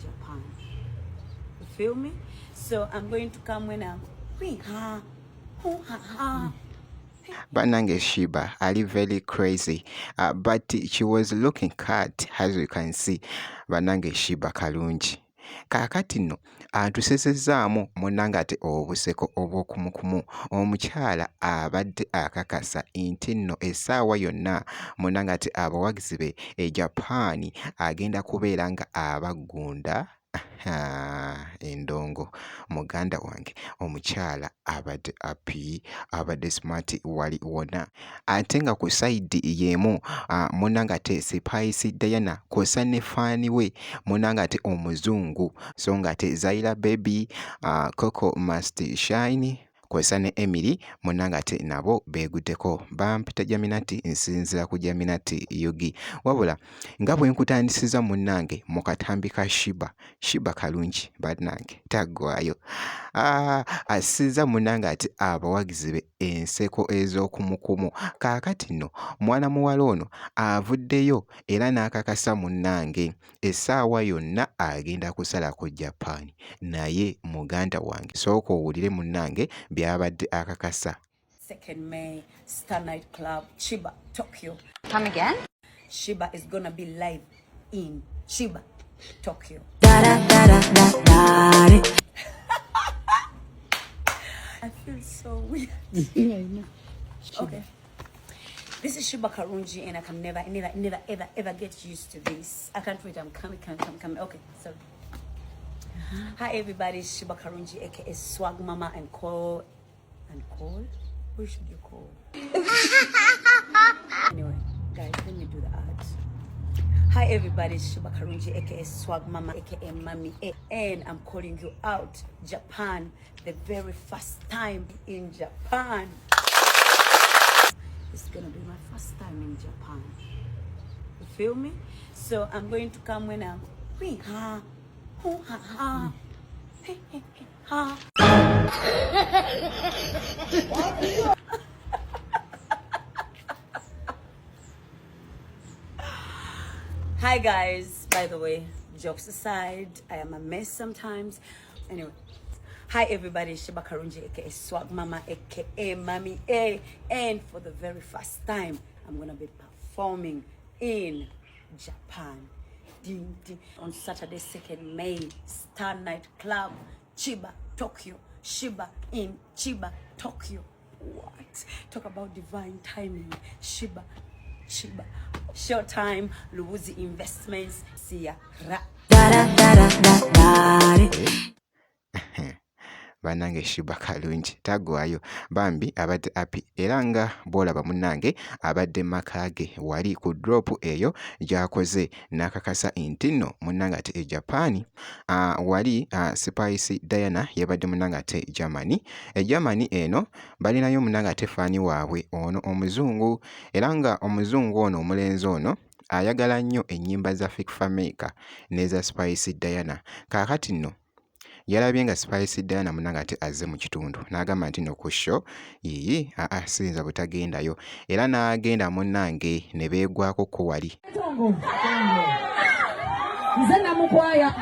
Japan. You feel me? So I'm going to come when I'm Banange Shiba, Ali very crazy, but she was looking cat, as you can see. Banange Shiba Kalungi. Kaakati nno antusesezaamu munnange ate obuseko obw'okumukumu omukyala abadde akakasa nti nno essaawa yonna munnange ate abawagizi be e Japan agenda kubeera nga abaggunda. Endongo muganda wange omukyala abadde api abadde smart wali wona ate nga ku sayidi y'emu munnange ate Spice Diana kw'ossa ne faani we munnange ate omuzungu so nga ate Zaira Baby Coco Must Shine kw'ossa ne Emily munnange ate nabo beeguddeko bampita Jaminati nsinzira ku Jaminati Yugi wabula nga bwe nkutandisiza munnange mu katambi ka Shiba Kalungi bannange taggwaayo asiza munnange ate abawagizi be enseko ez'okumukumu kaakati nno mwana muwala ono avuddeyo era n'akakasa munnange essaawa yonna agenda kusala ku Japan naye muganda wange sooka owulire munnange byabadde akakasa. 2nd May, Star Night Club, Chiba, Tokyo. Come again? Chiba is gonna be live in Chiba, Tokyo. I feel so weird. Okay. This is Shiba Karungi and I can never, ever get used to this. I can't wait. I'm coming. Okay, sorry. Hi everybody, it's Shiba Karungi, aka Swag Mama and call? Who should you call? Anyway, guys, let me do the ads. Hi everybody, it's Shiba Karungi, aka Swag Mama, aka Mami, and I'm calling you out, Japan, the very first time in Japan. It's gonna be my first time in Japan. You feel me? So I'm going to come when I'm Hi guys, by the way, jokes aside, I am a mess sometimes. Anyway, hi everybody, Shiba Karungi, aka Swag Mama, aka Mami A, and for the very first time, I'm gonna be performing in Japan. On Saturday, 2nd May, Star Night Club, Chiba, Tokyo. Shiba in Chiba, Tokyo. What? Talk about divine timing. Shiba. Showtime, Luwuzi Investments. See ya. Banange Shiba Kalungi taggwaayo bambi abadde api era nga bw'olaba munnange abadde makage wali ku drop eyo gy'akoze n'akakasa nti nno munnange ate e Japan wali Spice Diana yabadde munnange ate Germany eno balinayo munnange ate faani waabwe ono omuzungu era nga omuzungu ono omulenzi ono ayagala nnyo ennyimba za Fikfa Maker n'eza Spice Diana kaakati nno yalabye nga Spice Diana munnange ate azze mu kitundu n'agamba nti no ku show siyinza butagendayo era n'agenda munnange ne beegwako ko wali nze namukwaya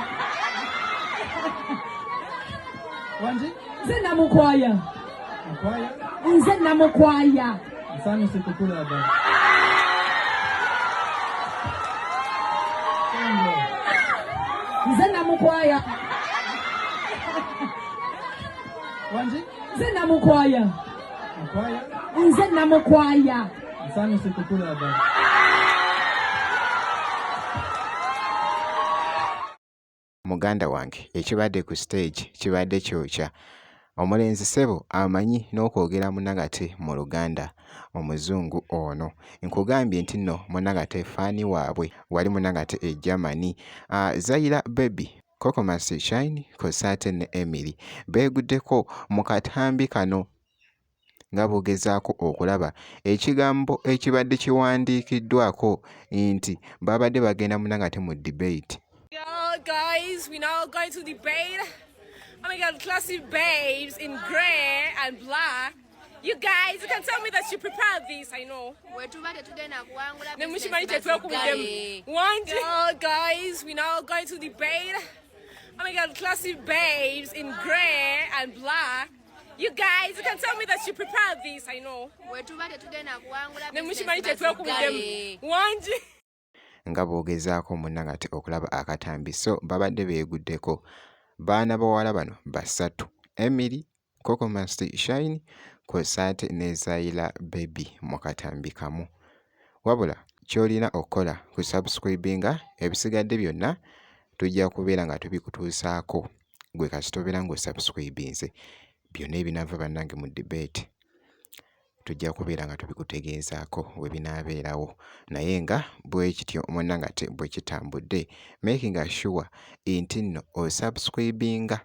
nsani sikukulaba nze namukwaya nze namukwaya nsani sikukulaba muganda wange ekibadde ku stage kibadde kyokya omulenzi ssebo amanyi n'okwogera munnange ate mu Luganda omuzungu ono nkugambye nti nno munnange ate faani waabwe wali munnange ate e Germany Zaira Baby Coco Must Shine Kosate ne Emily beeguddeko mu katambi kano nga bogezaako okulaba ekigambo ekibadde kiwandiikiddwako nti babadde bagenda munnange ate mu debate. Yo guys, we now going to debate. Oh my god, classic babes in grey and black. You guys, you can tell me that you prepared this, I know. Yo guys, we now going to debate. Oh my God, classy babes in grey and black. You guys, you can tell me that you prepared this, I know. Nemushimanyi tetwekubiddemu. Wangi. nga bw'ogezaako munnangate okulaba akatambi so babadde beeguddeko baana bawala bano basatu Emily, Coco Master Shine kw'osaate ne Zaira Baby mu katambi kamu. Wabula ky'olina okukola ku subscribinga ebisigadde byonna tujja kubeera nga tubikutuusaako gwe kasitobeera ng'osubscribinze byonna ebinaava bannange mu debate tujja kubeera nga tubikutegeezaako we binaabeerawo naye nga bwe kityo munnangate bwe kitambudde making sure nti nno osubscribinga